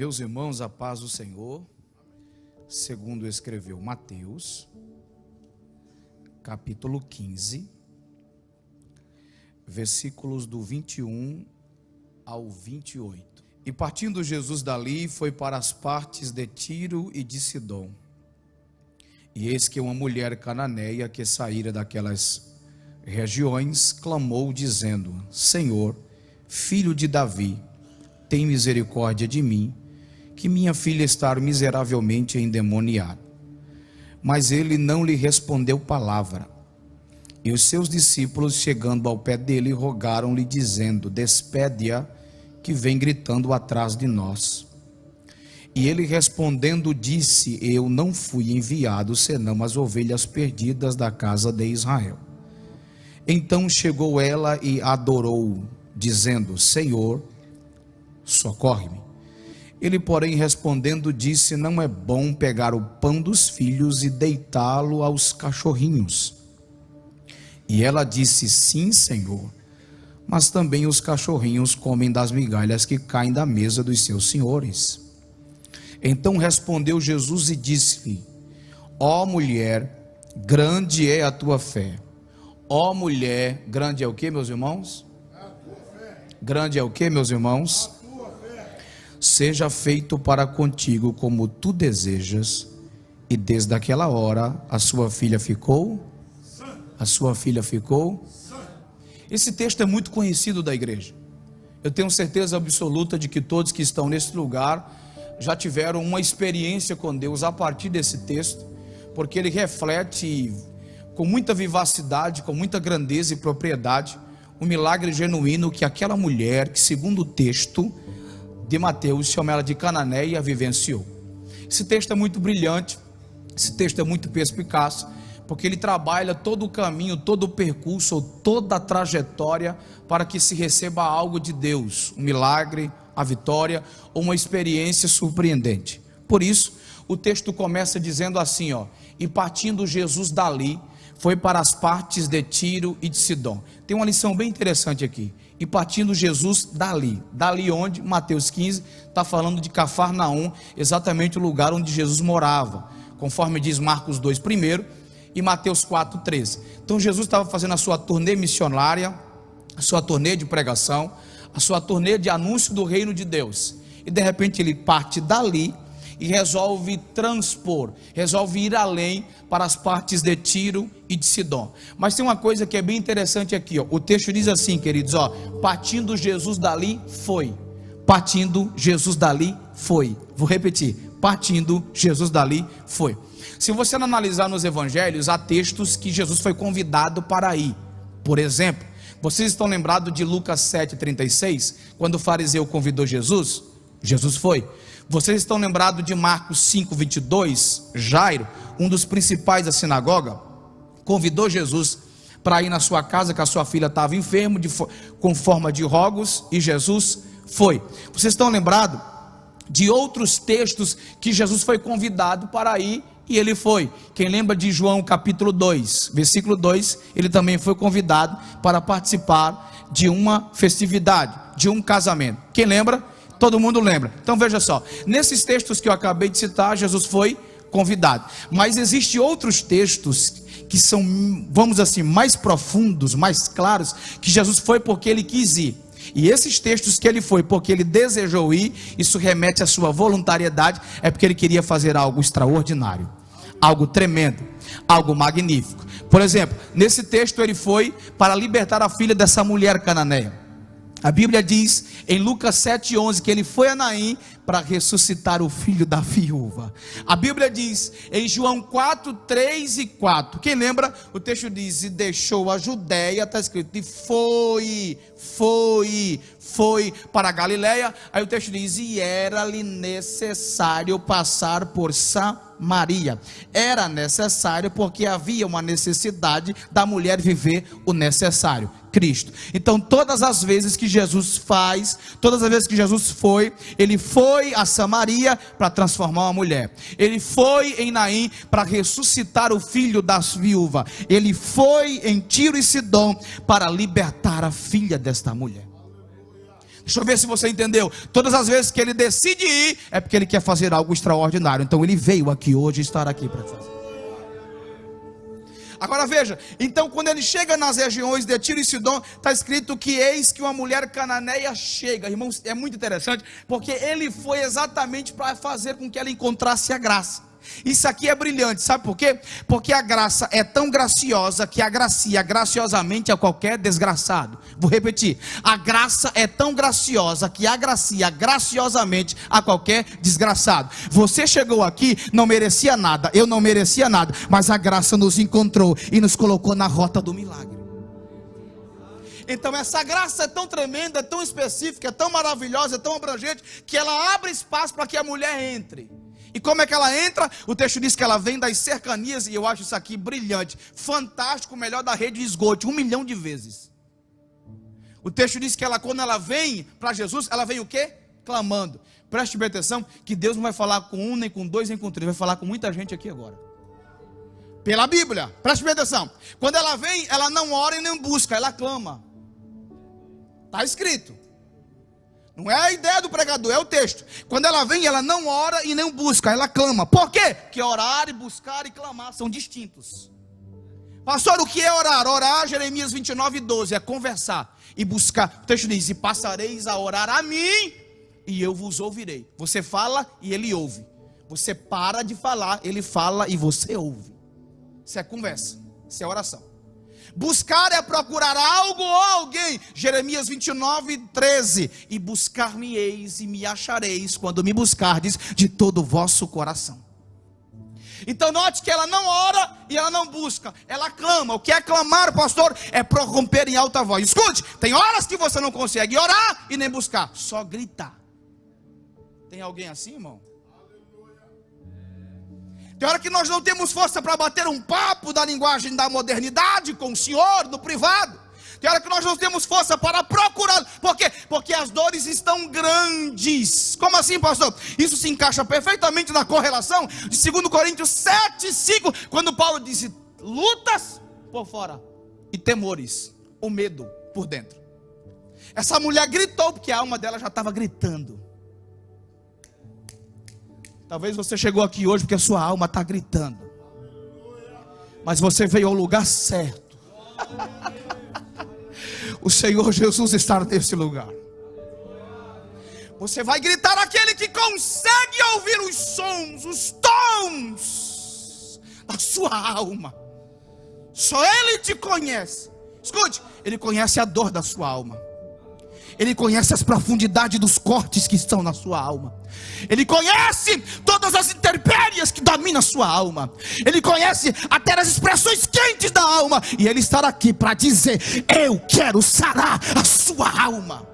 Meus irmãos, a paz do Senhor, segundo escreveu Mateus, capítulo 15, versículos do 21 ao 28. E partindo Jesus dali, foi para as partes de Tiro e de Sidom. E eis que uma mulher cananeia que saíra daquelas regiões, clamou dizendo: Senhor, filho de Davi, tem misericórdia de mim, que minha filha está miseravelmente endemoniada. Mas ele não lhe respondeu palavra. E os seus discípulos, chegando ao pé dele, rogaram-lhe, dizendo: despede-a, que vem gritando atrás de nós. E ele respondendo disse: eu não fui enviado senão as ovelhas perdidas da casa de Israel. Então chegou ela e adorou, dizendo: Senhor, socorre-me. Ele, porém, respondendo, disse: não é bom pegar o pão dos filhos e deitá-lo aos cachorrinhos. E ela disse: sim, Senhor, mas também os cachorrinhos comem das migalhas que caem da mesa dos seus senhores. Então respondeu Jesus e disse-lhe: ó mulher, grande é a tua fé. Ó mulher, grande é o que, meus irmãos? Grande é o que, meus irmãos? Seja feito para contigo como tu desejas. E desde aquela hora a sua filha ficou. Esse texto é muito conhecido da igreja. Eu tenho certeza absoluta de que todos que estão nesse lugar já tiveram uma experiência com Deus a partir desse texto, porque ele reflete com muita vivacidade, com muita grandeza e propriedade, um milagre genuíno que aquela mulher, que segundo o texto de Mateus, chama ela de Cananeia, vivenciou. Esse texto é muito brilhante, esse texto é muito perspicaz, porque ele trabalha todo o caminho, todo o percurso, toda a trajetória para que se receba algo de Deus, um milagre, a vitória ou uma experiência surpreendente. Por isso, o texto começa dizendo assim, e partindo Jesus dali, foi para as partes de Tiro e de Sidom. Tem uma lição bem interessante aqui. E partindo Jesus dali onde? Mateus 15 está falando de Cafarnaum, exatamente o lugar onde Jesus morava, conforme diz Marcos 2 primeiro e Mateus 4:13. Então Jesus estava fazendo a sua turnê missionária, a sua turnê de pregação, a sua turnê de anúncio do reino de Deus, e de repente ele parte dali e resolve transpor, resolve ir além para as partes de Tiro e de Sidom. Mas tem uma coisa que é bem interessante aqui, o texto diz assim, queridos, partindo Jesus dali foi, vou repetir, partindo Jesus dali foi. Se você não analisar nos evangelhos, há textos que Jesus foi convidado para ir. Por exemplo, vocês estão lembrados de Lucas 7,36, quando o fariseu convidou Jesus? Jesus foi. Vocês estão lembrados de Marcos 5,22, Jairo, um dos principais da sinagoga, convidou Jesus para ir na sua casa, que a sua filha estava enferma, com forma de rogos, e Jesus foi. Vocês estão lembrados de outros textos que Jesus foi convidado para ir, e ele foi. Quem lembra de João capítulo 2, versículo 2, ele também foi convidado para participar de uma festividade, de um casamento. Quem lembra? Todo mundo lembra. Então veja só, nesses textos que eu acabei de citar, Jesus foi convidado. Mas existem outros textos que são, vamos assim, mais profundos, mais claros, que Jesus foi porque ele quis ir. E esses textos que ele foi porque ele desejou ir, isso remete à sua voluntariedade, é porque ele queria fazer algo extraordinário, algo tremendo, algo magnífico. Por exemplo, nesse texto ele foi para libertar a filha dessa mulher cananeia. A Bíblia diz em Lucas 7,11 que ele foi a Naim para ressuscitar o filho da viúva. A Bíblia diz em João 4:3 e 4, quem lembra? O texto diz: e deixou a Judéia, está escrito, e foi para a Galileia. Aí o texto diz: e era-lhe necessário passar por Samaria. Era necessário porque havia uma necessidade da mulher viver o necessário, Cristo. Então todas as vezes que Jesus faz, todas as vezes que Jesus foi, ele foi a Samaria para transformar uma mulher, ele foi em Naim para ressuscitar o filho da viúva, ele foi em Tiro e Sidom para libertar a filha desta mulher. Deixa eu ver se você entendeu. Todas as vezes que ele decide ir, é porque ele quer fazer algo extraordinário. Então ele veio aqui hoje, estar aqui para fazer. Agora veja, então quando ele chega nas regiões de Tiro e Sidom, está escrito que eis que uma mulher cananeia chega. Irmãos, é muito interessante, porque ele foi exatamente para fazer com que ela encontrasse a graça. Isso aqui é brilhante, sabe por quê? Porque a graça é tão graciosa que agracia graciosamente a qualquer desgraçado. Vou repetir, a graça é tão graciosa que agracia graciosamente a qualquer desgraçado. Você chegou aqui, não merecia nada, eu não merecia nada, mas a graça nos encontrou e nos colocou na rota do milagre. Então essa graça é tão tremenda, é tão específica, é tão maravilhosa, é tão abrangente, que ela abre espaço para que a mulher entre. E como é que ela entra? O texto diz que ela vem das cercanias, e eu acho isso aqui brilhante, fantástico, melhor da rede de esgoto, 1 milhão de vezes. O texto diz que ela, quando ela vem para Jesus, ela vem o quê? Clamando. Preste bem atenção, que Deus não vai falar com um, nem com dois, nem com três, vai falar com muita gente aqui agora. Pela Bíblia, preste bem atenção. Quando ela vem, ela não ora e nem busca, ela clama. Está escrito. Não é a ideia do pregador, é o texto. Quando ela vem, ela não ora e nem busca, ela clama. Por quê? Porque orar e buscar e clamar são distintos. Pastor, o que é orar? Orar, Jeremias 29:12, é conversar e buscar. O texto diz, e passareis a orar a mim, e eu vos ouvirei. Você fala e ele ouve. Você para de falar, ele fala e você ouve. Isso é conversa, isso é oração. Buscar é procurar algo ou alguém. Jeremias 29:13. E buscar-me-eis e me achareis quando me buscardes de todo o vosso coração. Então note que ela não ora e ela não busca, ela clama. O que é clamar, pastor? É prorromper em alta voz. Escute, tem horas que você não consegue orar e nem buscar, só gritar. Tem alguém assim, irmão? Tem hora que nós não temos força para bater um papo da linguagem da modernidade com o Senhor, no privado. Tem hora que nós não temos força para procurar. Por quê? Porque as dores estão grandes. Como assim, pastor? Isso se encaixa perfeitamente na correlação de 2 Coríntios 7:5, quando Paulo disse, lutas por fora e temores, o medo por dentro. Essa mulher gritou porque a alma dela já estava gritando. Talvez você chegou aqui hoje porque a sua alma está gritando. Mas você veio ao lugar certo. O Senhor Jesus está nesse lugar. Você vai gritar aquele que consegue ouvir os sons, os tons da sua alma. Só Ele te conhece. Escute, Ele conhece a dor da sua alma. Ele conhece as profundidades dos cortes que estão na sua alma. Ele conhece todas as intempéries que dominam a sua alma. Ele conhece até as expressões quentes da alma. E Ele está aqui para dizer, eu quero sarar a sua alma.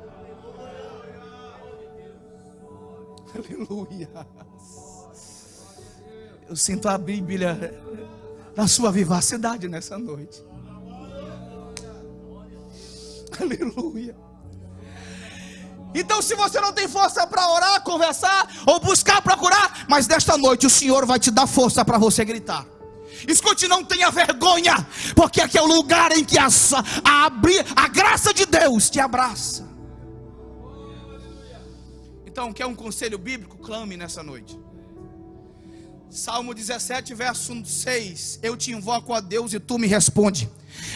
Aleluia. Eu sinto a Bíblia na sua vivacidade nessa noite. Aleluia. Então se você não tem força para orar, conversar, ou buscar, procurar, mas nesta noite o Senhor vai te dar força para você gritar. Escute, não tenha vergonha, porque aqui é o lugar em que a graça de Deus te abraça. Então, quer um conselho bíblico? Clame nessa noite. Salmo 17, verso 6. Eu te invoco a Deus e tu me responde.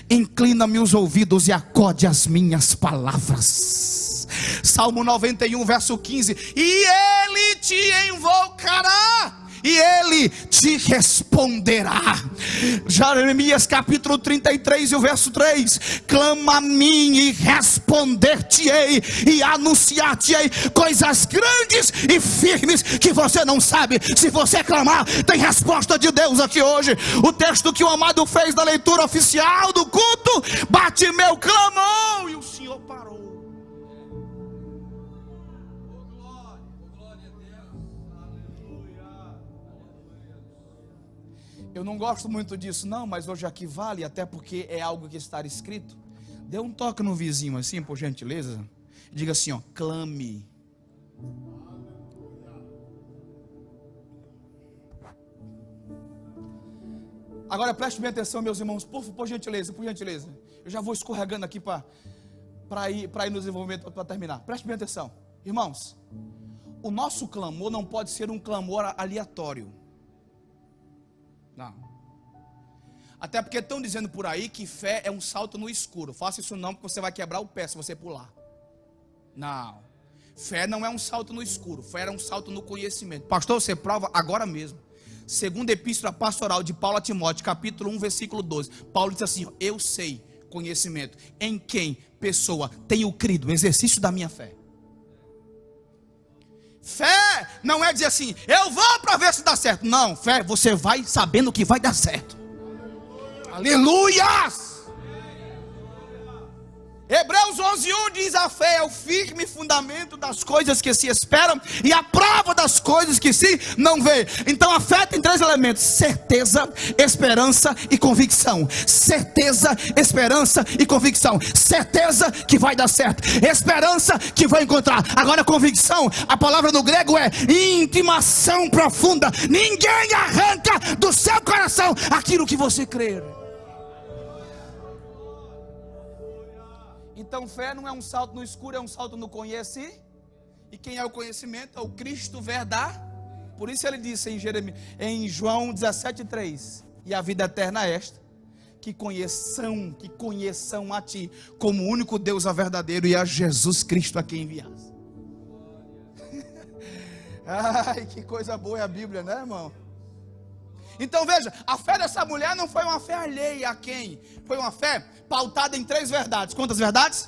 Inclina-me os ouvidos e acode as minhas palavras. Salmo 91, verso 15. E Ele te invocará e Ele te responderá. Jeremias capítulo 33 e o verso 3. Clama a mim e responder-te-ei e anunciar-te-ei coisas grandes e firmes que você não sabe. Se você clamar, tem resposta de Deus aqui hoje. O texto que o amado fez da leitura oficial do culto, Bartimeu clamou e o Senhor parou. Eu não gosto muito disso não, mas hoje aqui vale, até porque é algo que está escrito. Dê um toque no vizinho assim, por gentileza. Diga assim, ó, clame. Agora preste bem atenção, meus irmãos, por gentileza, por gentileza. Eu já vou escorregando aqui para para ir no desenvolvimento, para terminar. Preste bem atenção. Irmãos, o nosso clamor não pode ser um clamor aleatório. Não. Até porque estão dizendo por aí que fé é um salto no escuro. Faça isso não, porque você vai quebrar o pé se você pular. Não. Fé não é um salto no escuro. Fé é um salto no conhecimento. Pastor, você prova agora mesmo. Segunda epístola pastoral de Paulo a Timóteo, capítulo 1, versículo 12. Paulo diz assim: eu sei, conhecimento, em quem, pessoa, tenho crido, exercício da minha fé. Fé não é dizer assim, eu vou para ver se dá certo. Não, fé, você vai sabendo que vai dar certo. Aleluias! Hebreus 11:1 diz: a fé é o firme fundamento das coisas que se esperam e a prova das coisas que se não vê. Então a fé tem 3 elementos: certeza, esperança e convicção. Certeza, esperança e convicção. Certeza que vai dar certo, esperança que vai encontrar. Agora convicção, a palavra no grego é intimação profunda. Ninguém arranca do seu coração aquilo que você crer. Então fé não é um salto no escuro, é um salto no conhecimento. E quem é o conhecimento? É o Cristo verdadeiro. Por isso ele disse em João 17:3: e a vida eterna é esta, que conheçam a ti, como o único Deus a verdadeiro, e a Jesus Cristo a quem enviaste. Ai, que coisa boa é a Bíblia, né, irmão? Então veja, a fé dessa mulher não foi uma fé alheia a quem? Foi uma fé pautada em 3 verdades. Quantas verdades?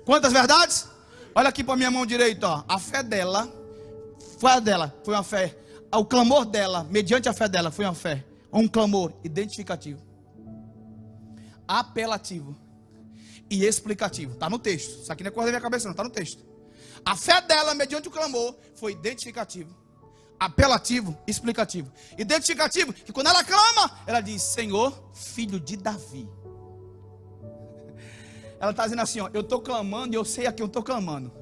Quantas verdades? Olha aqui para minha mão direita, ó. A fé dela foi uma fé. O clamor dela, mediante a fé dela, foi uma fé. Um clamor identificativo, apelativo e explicativo. Está no texto. Isso aqui não é coisa da minha cabeça, não. Está no texto. A fé dela, mediante o clamor, foi identificativo, apelativo, explicativo. Identificativo, que quando ela clama, ela diz: Senhor, filho de Davi. Ela está dizendo assim, ó, eu estou clamando e eu sei a quem eu estou clamando.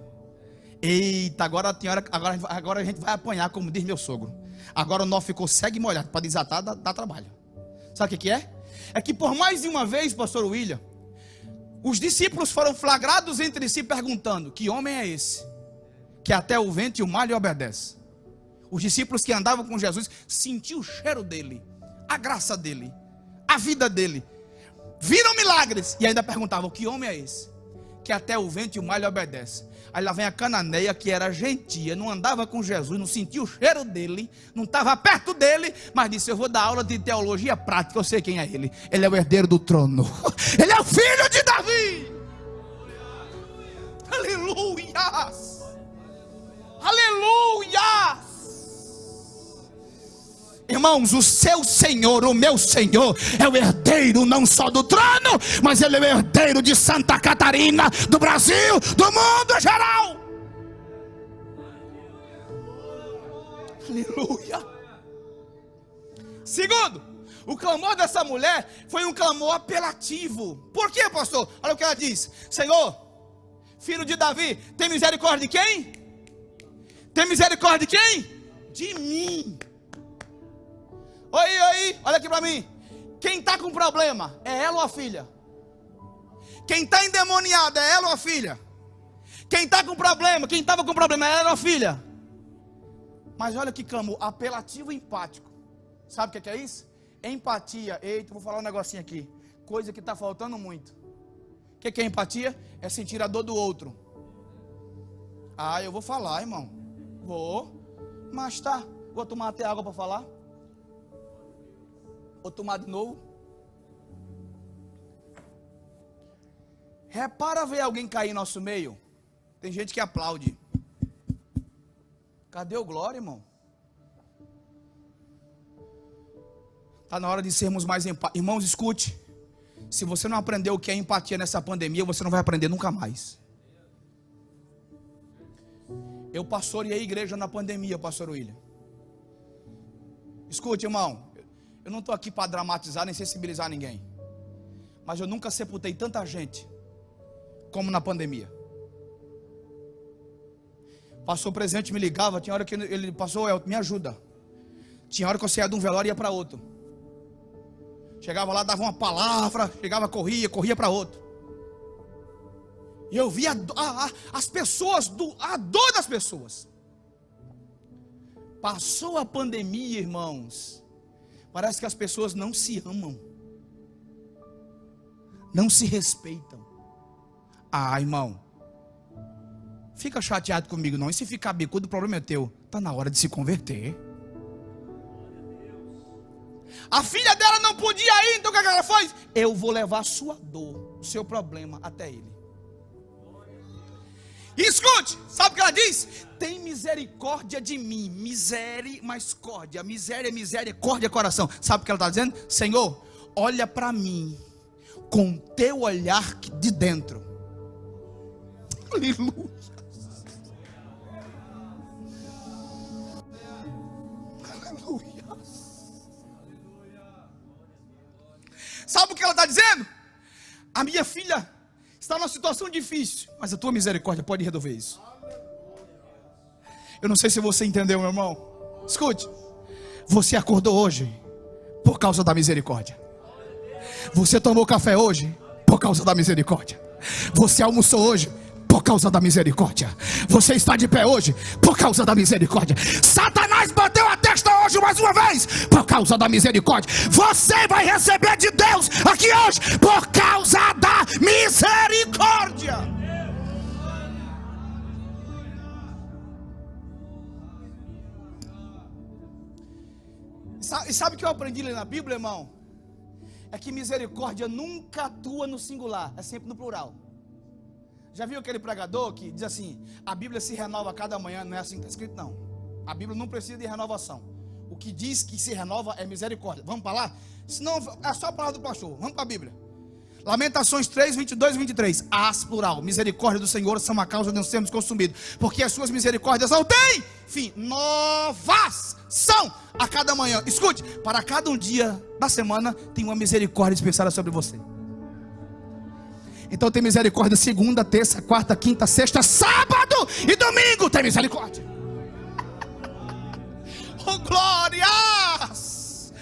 Eita, agora a gente vai apanhar, como diz meu sogro. Agora o nó ficou cego e molhado, para desatar dá trabalho. Sabe o que é? É que por mais de uma vez, pastor William, os discípulos foram flagrados entre si perguntando: que homem é esse, que até o vento e o mar lhe obedece? Os discípulos que andavam com Jesus sentiam o cheiro dele, a graça dele, a vida dele, viram milagres e ainda perguntavam: que homem é esse, que até o vento e o mar lhe obedece? Aí lá vem a cananeia, que era gentia, não andava com Jesus, não sentia o cheiro dele, não estava perto dele, mas disse: eu vou dar aula de teologia prática, eu sei quem é ele. Ele é o herdeiro do trono, ele é o filho de Davi. Aleluias, aleluias. Irmãos, o seu Senhor, o meu Senhor, é o herdeiro não só do trono, mas ele é o herdeiro de Santa Catarina, do Brasil, do mundo geral. Aleluia. Segundo, o clamor dessa mulher foi um clamor apelativo. Por quê, pastor? Olha o que ela diz: Senhor, filho de Davi, tem misericórdia de quem? Tem misericórdia de quem? De mim. Oi, olha aqui para mim. Quem está com problema, é ela ou a filha? Quem está endemoniado, é ela ou a filha? Quem está com problema, quem estava com problema, é ela ou a filha? Mas olha que clamor, apelativo e empático. Sabe o que é isso? Empatia. Eita, vou falar um negocinho aqui, coisa que está faltando muito. O que é empatia? É sentir a dor do outro. Ah, eu vou falar, irmão. Vou. Mas tá, vou tomar até água para falar. Vou tomar de novo. Repara ver alguém cair em nosso meio. Tem gente que aplaude. Cadê o glória, irmão? Está na hora de sermos mais empáticos. Irmãos, escute. Se você não aprendeu o que é empatia nessa pandemia, você não vai aprender nunca mais. Eu pastoreei a igreja na pandemia, pastor William. Escute, irmão. Eu não estou aqui para dramatizar nem sensibilizar ninguém, mas eu nunca sepultei tanta gente como na pandemia. Pastor presente me ligava, tinha hora que ele passou, me ajuda. Tinha hora que eu saía de um velório e ia para outro. Chegava lá, dava uma palavra, chegava, corria para outro. E eu vi as pessoas, a dor das pessoas. Passou a pandemia, irmãos. Parece que as pessoas não se amam, não se respeitam. Irmão, fica chateado comigo não. E se ficar bicudo, o problema é teu. Está na hora de se converter. A filha dela não podia ir, então o que ela fez? Eu vou levar a sua dor, o seu problema até ele. E escute, sabe o que ela diz? Tem misericórdia de mim. Misericórdia, misericórdia, coração. Sabe o que ela está dizendo? Senhor, olha para mim com teu olhar de dentro. Aleluia. Aleluia. Sabe o que ela está dizendo? A minha filha está numa situação difícil, mas a tua misericórdia pode resolver isso. Eu não sei se você entendeu, meu irmão. Escute, você acordou hoje por causa da misericórdia. Você tomou café hoje por causa da misericórdia. Você almoçou hoje por causa da misericórdia. Você está de pé hoje por causa da misericórdia. Satanás bateu a testa hoje mais uma vez por causa da misericórdia. Você vai receber de Deus aqui hoje por causa da misericórdia. E sabe o que eu aprendi na Bíblia, irmão? É que misericórdia nunca atua no singular, é sempre no plural. Já viu aquele pregador que diz assim: a Bíblia se renova a cada manhã? Não é assim que está escrito, não. A Bíblia não precisa de renovação. O que diz que se renova é misericórdia. Vamos para lá? Senão é só a palavra do pastor. Vamos para a Bíblia. Lamentações 3, 22 e 23. As plural. Misericórdia do Senhor são a causa de não sermos consumidos, porque as suas misericórdias não têm fim. Novas são a cada manhã. Escute, para cada um dia da semana tem uma misericórdia dispensada sobre você. Então tem misericórdia segunda, terça, quarta, quinta, sexta, sábado e domingo. Tem misericórdia. Oh, glórias!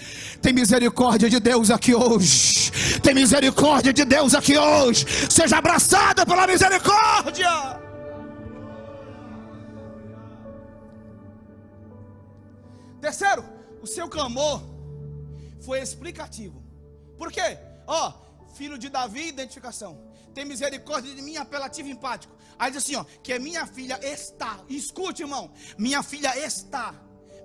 Tem misericórdia de Deus aqui hoje. Tem misericórdia de Deus aqui hoje. Seja abraçado pela misericórdia. Terceiro, o seu clamor foi explicativo. Por quê? Filho de Davi, identificação. Tem misericórdia de mim, apelativo empático. Aí diz assim, que a minha filha está, escute, irmão, minha filha está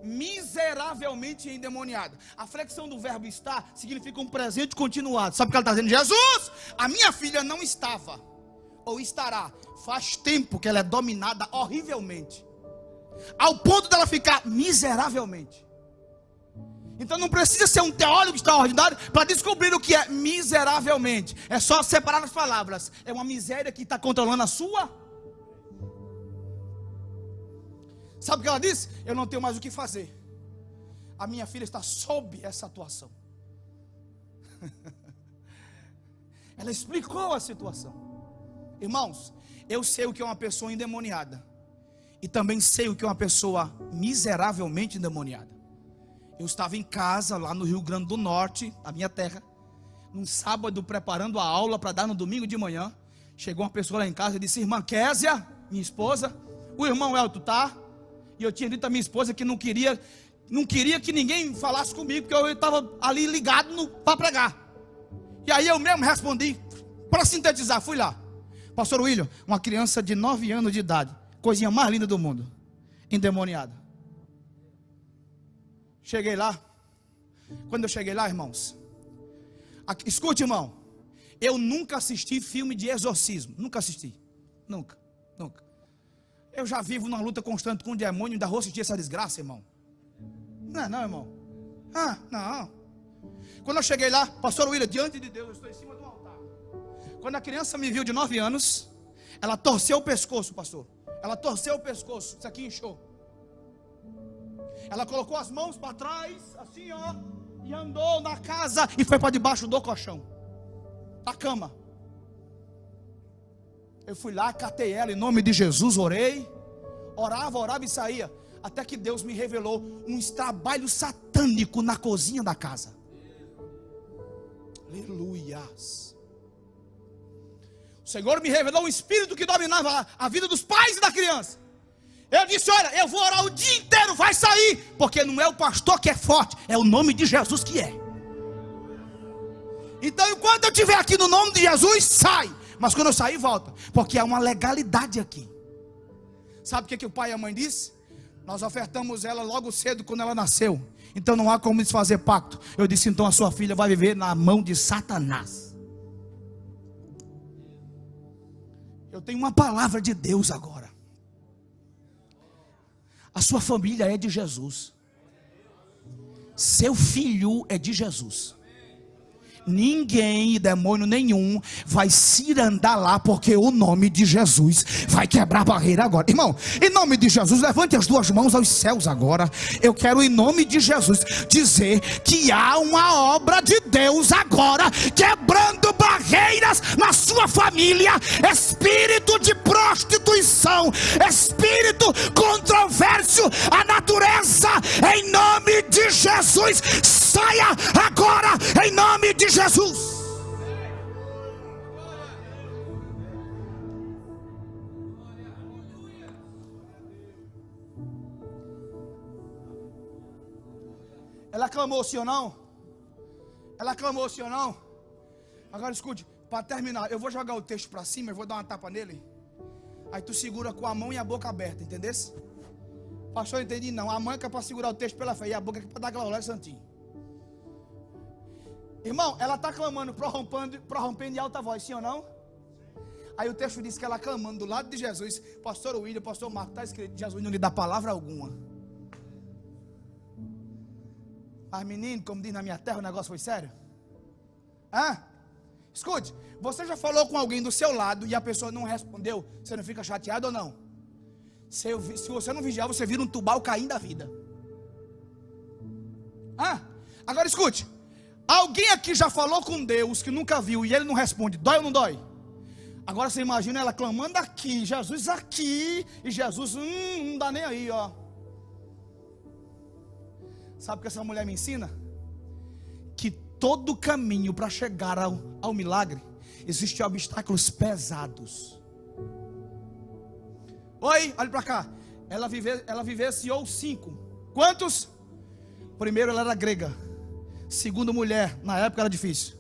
miseravelmente endemoniada. A flexão do verbo estar significa um presente continuado. Sabe o que ela está dizendo? Jesus, a minha filha não estava, ou estará, faz tempo que ela é dominada horrivelmente, ao ponto dela ficar miseravelmente. Então não precisa ser um teólogo extraordinário para descobrir o que é miseravelmente. É só separar as palavras. É uma miséria que está controlando a sua. Sabe o que ela disse? Eu não tenho mais o que fazer. A minha filha está sob essa atuação. Ela explicou a situação. Irmãos, eu sei o que é uma pessoa endemoniada. E também sei o que é uma pessoa miseravelmente endemoniada. Eu estava em casa, lá no Rio Grande do Norte, na minha terra, num sábado, preparando a aula para dar no domingo de manhã. Chegou uma pessoa lá em casa e disse: irmã Késia, minha esposa, o irmão Elton tá? E eu tinha dito à minha esposa que não queria que ninguém falasse comigo, porque eu estava ali ligado para pregar. E aí eu mesmo respondi, para sintetizar, fui lá. Pastor William, uma criança de 9 anos de idade, coisinha mais linda do mundo, endemoniada. Cheguei lá. Quando eu cheguei lá, irmãos, escute, irmão, eu nunca assisti filme de exorcismo. Nunca assisti. Nunca. Eu já vivo numa luta constante com o demônio. Ainda vou assistir essa desgraça, irmão. Não, irmão. Não. Quando eu cheguei lá, pastor William, diante de Deus, eu estou em cima do altar. Quando a criança me viu de 9 anos, ela torceu o pescoço, pastor. Ela torceu o pescoço. Isso aqui inchou. Ela colocou as mãos para trás, assim, e andou na casa e foi para debaixo do colchão, da cama. Eu fui lá, catei ela em nome de Jesus, orei, orava e saía, até que Deus me revelou um trabalho satânico na cozinha da casa. Aleluias. Senhor me revelou um espírito que dominava a vida dos pais e da criança. Eu disse, olha, eu vou orar o dia inteiro, vai sair. Porque não é o pastor que é forte, é o nome de Jesus que é. Então enquanto eu estiver aqui no nome de Jesus, sai. Mas quando eu sair, volta. Porque há uma legalidade aqui. Sabe o que o pai e a mãe disse? Nós ofertamos ela logo cedo quando ela nasceu. Então não há como desfazer pacto. Eu disse, então a sua filha vai viver na mão de Satanás. Eu tenho uma palavra de Deus agora. A sua família é de Jesus. Seu filho é de Jesus. Ninguém, demônio nenhum, vai se andar lá, porque o nome de Jesus vai quebrar a barreira agora. Irmão, em nome de Jesus, levante as duas mãos aos céus agora. Eu quero, em nome de Jesus, dizer que há uma obra de Deus agora, quebrando barreiras na sua família. Espírito de prostituição, espírito controverso, a natureza, em nome de Jesus, saia agora, em nome de Jesus. Ela clamou sim ou não? Ela clamou sim ou não? Agora escute, para terminar, eu vou jogar o texto para cima, eu vou dar uma tapa nele. Aí tu segura com a mão e a boca aberta, entendesse? Pastor, eu entendi não. A mão é que é para segurar o texto pela fé, e a boca é para dar glória, santinho. Irmão, ela está clamando, prorrompendo em alta voz, sim ou não? Aí o texto diz que ela clamando do lado de Jesus. Pastor William, pastor Marco, está escrito, Jesus não lhe dá palavra alguma. Mas menino, como diz na minha terra, o negócio foi sério? Escute, você já falou com alguém do seu lado e a pessoa não respondeu, você não fica chateado ou não? Se você não vigiar, você vira um tubal caindo da vida. Agora escute, alguém aqui já falou com Deus que nunca viu e ele não responde, dói ou não dói? Agora você imagina ela clamando aqui, Jesus aqui, e Jesus não dá nem aí, ó. Sabe o que essa mulher me ensina? Que todo caminho para chegar ao milagre, existem obstáculos pesados. Oi, olha para cá. Ela vivenciou 5. Quantos? Primeiro, ela era grega. Segundo, mulher. Na época era difícil.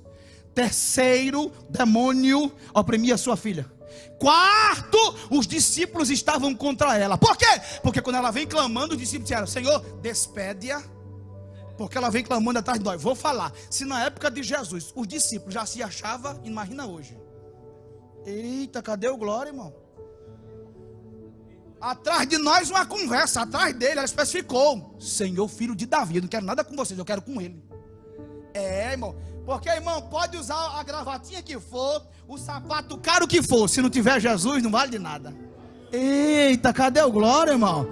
Terceiro, demônio oprimia sua filha. Quarto, os discípulos estavam contra ela. Por quê? Porque quando ela vem clamando, os discípulos disseram, Senhor, despede-a, porque ela vem clamando atrás de nós. Vou falar, se na época de Jesus os discípulos já se achavam, imagina hoje. Eita, cadê o glória, irmão? Atrás de nós uma conversa, atrás dele ela especificou, Senhor, filho de Davi, eu não quero nada com vocês, eu quero com ele. Irmão, porque irmão, pode usar a gravatinha que for, o sapato caro que for, se não tiver Jesus não vale de nada. Eita, cadê o glória, irmão?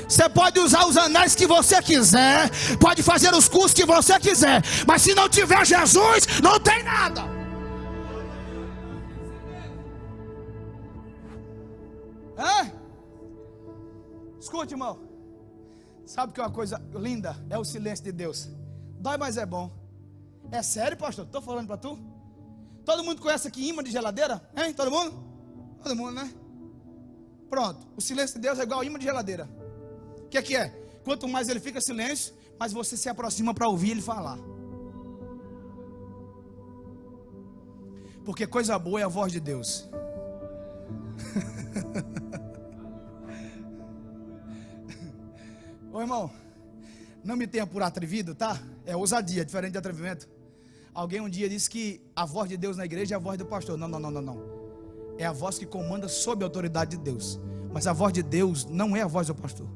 Você pode usar os anéis que você quiser, pode fazer os cursos que você quiser, mas se não tiver Jesus, não tem nada. Escute, irmão. Sabe que é uma coisa linda? É o silêncio de Deus. Dói, mas é bom. É sério, pastor? Estou falando para tu. Todo mundo conhece aqui imã de geladeira? Hein? Todo mundo? Todo mundo, né? Pronto. O silêncio de Deus é igual a imã de geladeira. O que é? Quanto mais ele fica silêncio, mais você se aproxima para ouvir ele falar. Porque coisa boa é a voz de Deus. Ô irmão, não me tenha por atrevido, tá? É ousadia, diferente de atrevimento. Alguém um dia disse que a voz de Deus na igreja é a voz do pastor. Não. É a voz que comanda sob a autoridade de Deus. Mas a voz de Deus não é a voz do pastor.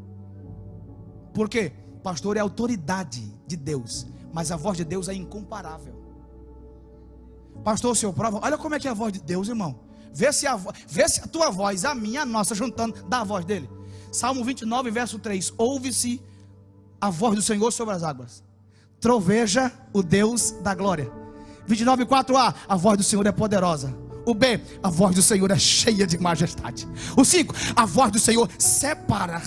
Por quê? Pastor é a autoridade de Deus, mas a voz de Deus é incomparável. Pastor, o senhor prova? Olha como é que é a voz de Deus, irmão. Vê se a tua voz, a minha, a nossa, juntando, dá a voz dele. Salmo 29, verso 3. Ouve-se a voz do Senhor sobre as águas. Troveja o Deus da glória. 29, 4a. A voz do Senhor é poderosa. O B, a voz do Senhor é cheia de majestade. O 5, a voz do Senhor separa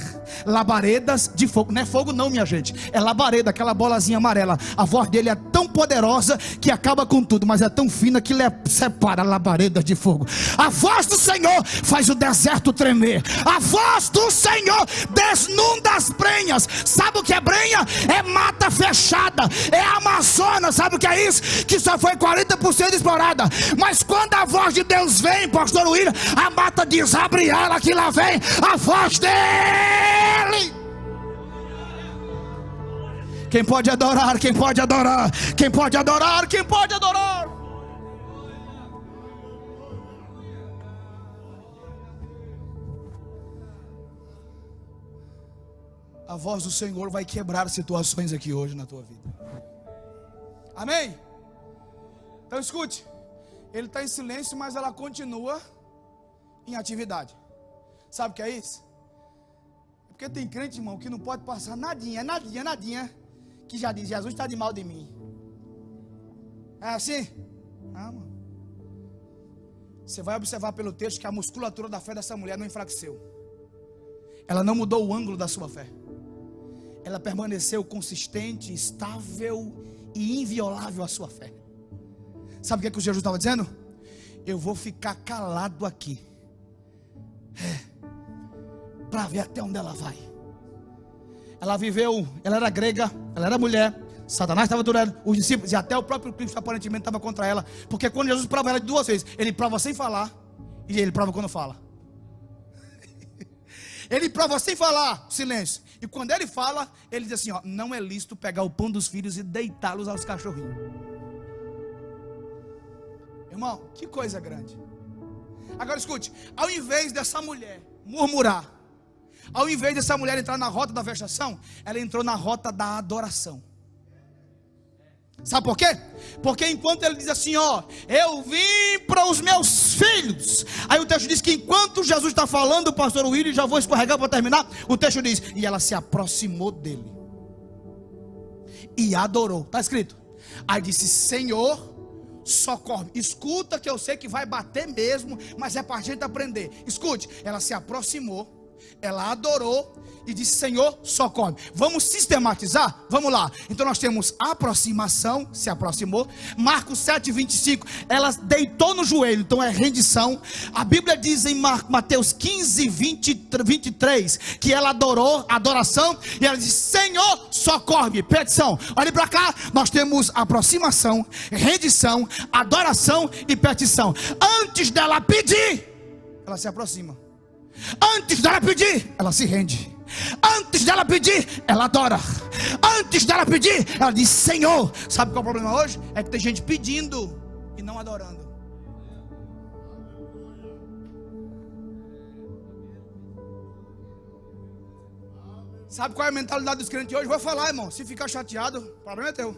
labaredas de fogo. Não é fogo não, minha gente, é labareda, aquela bolazinha amarela. A voz dele é tão poderosa que acaba com tudo, mas é tão fina que separa labaredas de fogo. A voz do Senhor faz o deserto tremer. A voz do Senhor desnunda as brenhas. Sabe o que é brenha? É mata fechada, é Amazonas. Sabe o que é isso? Que só foi 40% explorada. Mas quando a voz de Deus vem, pastor William, a mata diz: abre ela que lá vem a voz dele. Quem pode adorar? Quem pode adorar? Quem pode adorar? Quem pode adorar? A voz do Senhor vai quebrar situações aqui hoje na tua vida. Amém? Então escute. Ele está em silêncio, mas ela continua em atividade. Sabe o que é isso? É porque tem crente, irmão, que não pode passar nadinha, que já diz: Jesus está de mal de mim. É assim? Não, mano. Você vai observar pelo texto que a musculatura da fé dessa mulher não enfraqueceu. Ela não mudou o ângulo da sua fé. Ela permaneceu consistente, estável e inviolável a sua fé. Sabe o que Jesus estava dizendo? Eu vou ficar calado aqui, para ver até onde ela vai. Ela viveu, ela era grega, ela era mulher. Satanás estava durando, os discípulos e até o próprio Cristo aparentemente estava contra ela. Porque quando Jesus prova ela de duas vezes, ele prova sem falar e ele prova quando fala. Ele prova sem falar, silêncio. E quando ele fala, ele diz assim: ó, não é lícito pegar o pão dos filhos e deitá-los aos cachorrinhos. Irmão, que coisa grande. Agora escute, ao invés dessa mulher murmurar, ao invés dessa mulher entrar na rota da vexação, ela entrou na rota da adoração. Sabe por quê? Porque enquanto ele diz assim: ó, eu vim para os meus filhos. Aí o texto diz que enquanto Jesus está falando, o pastor William, já vou escorregar para terminar. O texto diz: e ela se aproximou dele e adorou. Está escrito. Aí disse: Senhor, socorre. Escuta, que eu sei que vai bater mesmo, mas é para a gente aprender. Escute, ela se aproximou, ela adorou e disse: Senhor, socorre. Vamos sistematizar? Vamos lá. Então nós temos aproximação, se aproximou. Marcos 7:25, ela deitou no joelho, então é rendição. A Bíblia diz em Mateus 15:23 que ela adorou, adoração, e ela disse: Senhor, socorre. Petição. Olhe para cá, nós temos aproximação, rendição, adoração e petição. Antes dela pedir, ela se aproxima. Antes dela pedir, ela se rende. Antes dela pedir, ela adora. Antes dela pedir, ela diz: Senhor. Sabe qual é o problema hoje? É que tem gente pedindo e não adorando. Sabe qual é a mentalidade dos crentes hoje? Vou falar, irmão. Se ficar chateado, o problema é teu.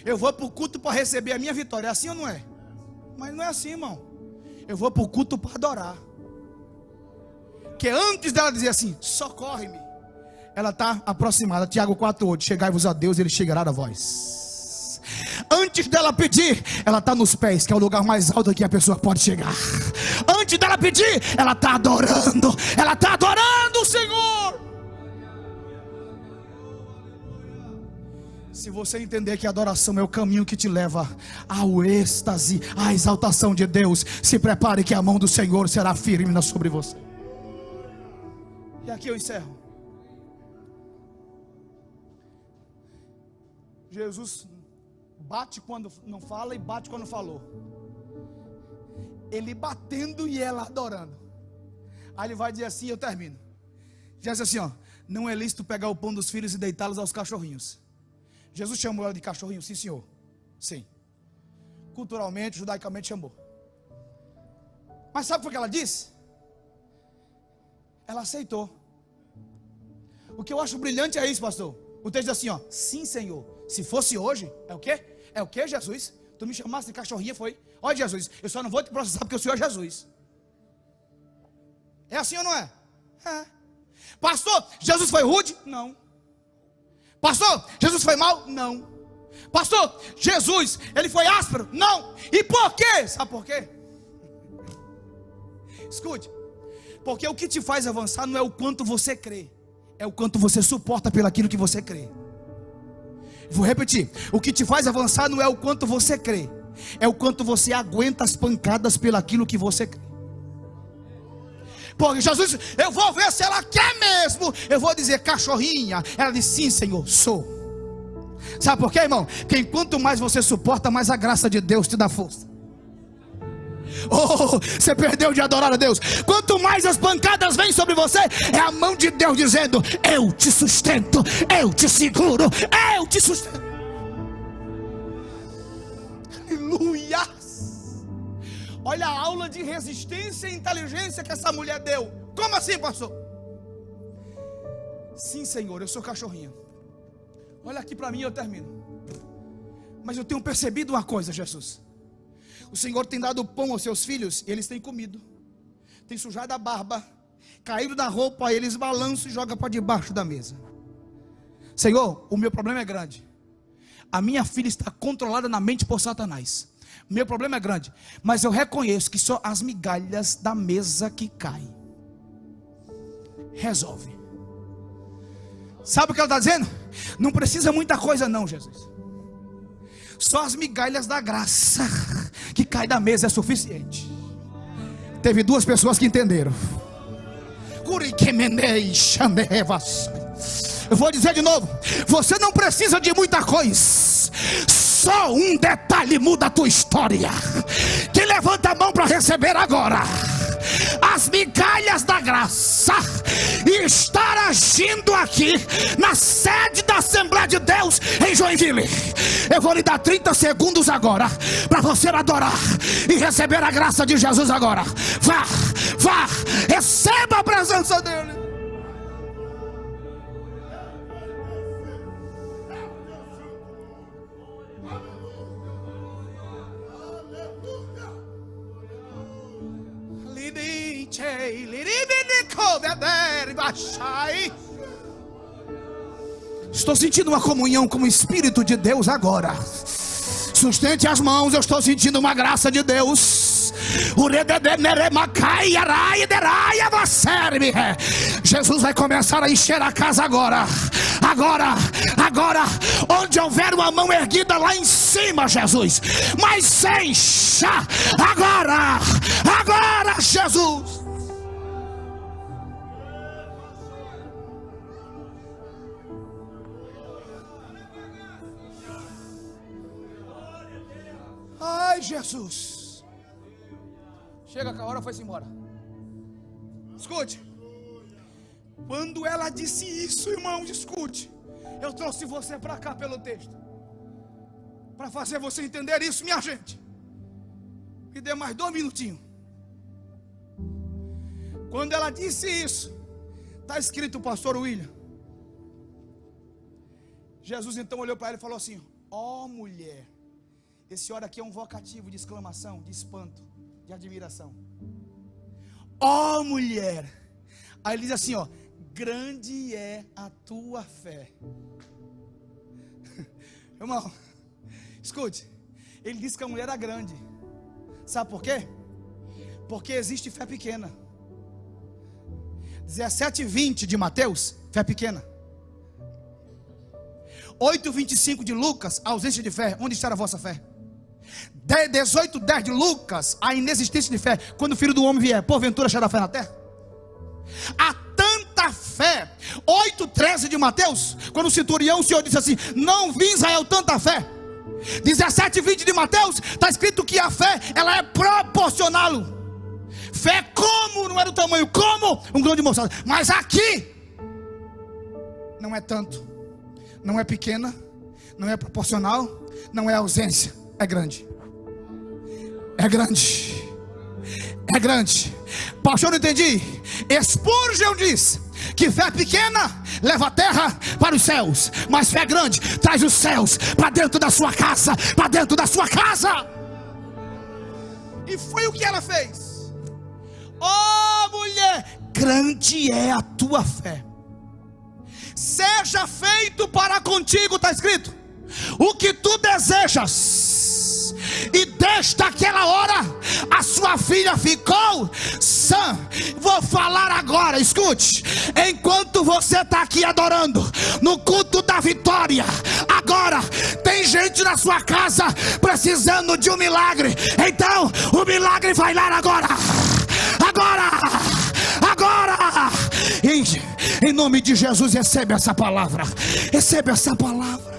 Eu vou para o culto para receber a minha vitória. É assim ou não é? Mas não é assim, irmão. Eu vou para o culto para adorar. Que antes dela dizer assim: socorre-me, ela está aproximada. Tiago 4:8, chegai-vos a Deus, ele chegará a vós. Antes dela pedir, ela está nos pés, que é o lugar mais alto que a pessoa pode chegar. Antes dela pedir, ela está adorando. Ela está adorando o Senhor. Se você entender que a adoração é o caminho que te leva ao êxtase, à exaltação de Deus, se prepare que a mão do Senhor será firme sobre você. E aqui eu encerro. Jesus bate quando não fala e bate quando falou. Ele batendo e ela adorando. Aí ele vai dizer assim, eu termino. Diz assim, ó: não é lícito pegar o pão dos filhos e deitá-los aos cachorrinhos. Jesus chamou ela de cachorrinho? Sim, senhor. Sim. Culturalmente, judaicamente chamou. Mas sabe o que ela disse? Ela aceitou. O que eu acho brilhante é isso, pastor. O texto diz assim, ó: sim, Senhor. Se fosse hoje, é o quê? É o quê, Jesus? Tu me chamaste de cachorrinha, foi? Olha, Jesus, eu só não vou te processar porque o Senhor é Jesus. É assim ou não é? É. Pastor, Jesus foi rude? Não. Pastor, Jesus foi mau? Não. Pastor, Jesus, ele foi áspero? Não. E por quê? Sabe por quê? Escute. Porque o que te faz avançar não é o quanto você crê, é o quanto você suporta pelaquilo que você crê. Vou repetir, o que te faz avançar não é o quanto você crê, é o quanto você aguenta as pancadas pelaquilo que você crê. Porque Jesus, eu vou ver se ela quer mesmo. Eu vou dizer, cachorrinha. Ela disse, sim, Senhor, sou. Sabe por quê, irmão? Porque quanto mais você suporta, mais a graça de Deus te dá força. Oh, você perdeu de adorar a Deus. Quanto mais as pancadas vêm sobre você, é a mão de Deus dizendo, eu te sustento, eu te seguro, eu te sustento. Aleluia. Olha a aula de resistência e inteligência que essa mulher deu. Como assim, pastor? Sim, Senhor, eu sou cachorrinha. Olha aqui para mim, eu termino. Mas eu tenho percebido uma coisa, Jesus. O Senhor tem dado pão aos seus filhos e eles têm comido. Tem sujado a barba, caído da roupa, eles balançam e jogam para debaixo da mesa. Senhor, o meu problema é grande. A minha filha está controlada na mente por Satanás. Meu problema é grande, mas eu reconheço que só as migalhas da mesa que caem resolve. Sabe o que ela está dizendo? Não precisa muita coisa não, Jesus. Só as migalhas da graça que cai da mesa é suficiente. Teve duas pessoas que entenderam. Eu vou dizer de novo, você não precisa de muita coisa. Só um detalhe muda a tua história. Quem levanta a mão para receber agora as migalhas da graça e estar agindo aqui na sede da Assembleia de Deus em Joinville. Eu vou lhe dar 30 segundos agora para você adorar e receber a graça de Jesus agora. Vá, receba a presença dele. Estou sentindo uma comunhão com o Espírito de Deus agora. Sustente as mãos, eu estou sentindo uma graça de Deus. Jesus vai começar a encher a casa agora. Agora, onde houver uma mão erguida lá em cima, Jesus, mas encha agora, Jesus. Ai, Jesus. Chega, que a hora foi-se embora. Escute. Quando ela disse isso, irmão, escute. Eu trouxe você para cá pelo texto, para fazer você entender isso, minha gente. Me dê mais 2 minutinhos. Quando ela disse isso, está escrito, pastor William. Jesus então olhou para ela e falou assim: ó mulher. Esse hora aqui é um vocativo de exclamação, de espanto, de admiração. Ó mulher. Aí ele diz assim, ó: grande é a tua fé. Irmão, escute. Ele disse que a mulher era grande. Sabe por quê? Porque existe fé pequena. 17:20 de Mateus, fé pequena. 8:25 de Lucas, ausência de fé. Onde está a vossa fé? 18:10 de Lucas, a inexistência de fé. Quando o Filho do Homem vier, porventura achará fé na terra? Há tanta fé. 8:13 de Mateus, quando o centurião, o Senhor disse assim: não vi Israel tanta fé. 17:20 de Mateus, está escrito que a fé, ela é proporcional. Fé como, não era o tamanho, como um grão de mostarda. Mas aqui, não é tanto, não é pequena, não é proporcional, não é ausência, é grande. É grande. É grande. Pastor, não entendi. Spurgeon diz que fé pequena leva a terra para os céus, mas fé grande traz os céus para dentro da sua casa. Para dentro da sua casa. E foi o que ela fez. Oh mulher, grande é a tua fé. Seja feito para contigo, está escrito, o que tu desejas. E desde aquela hora a sua filha ficou sã. Vou falar agora, escute. Enquanto você está aqui adorando no culto da vitória, agora tem gente na sua casa precisando de um milagre. Então o milagre vai lá agora. Em nome de Jesus, recebe essa palavra. Recebe essa palavra.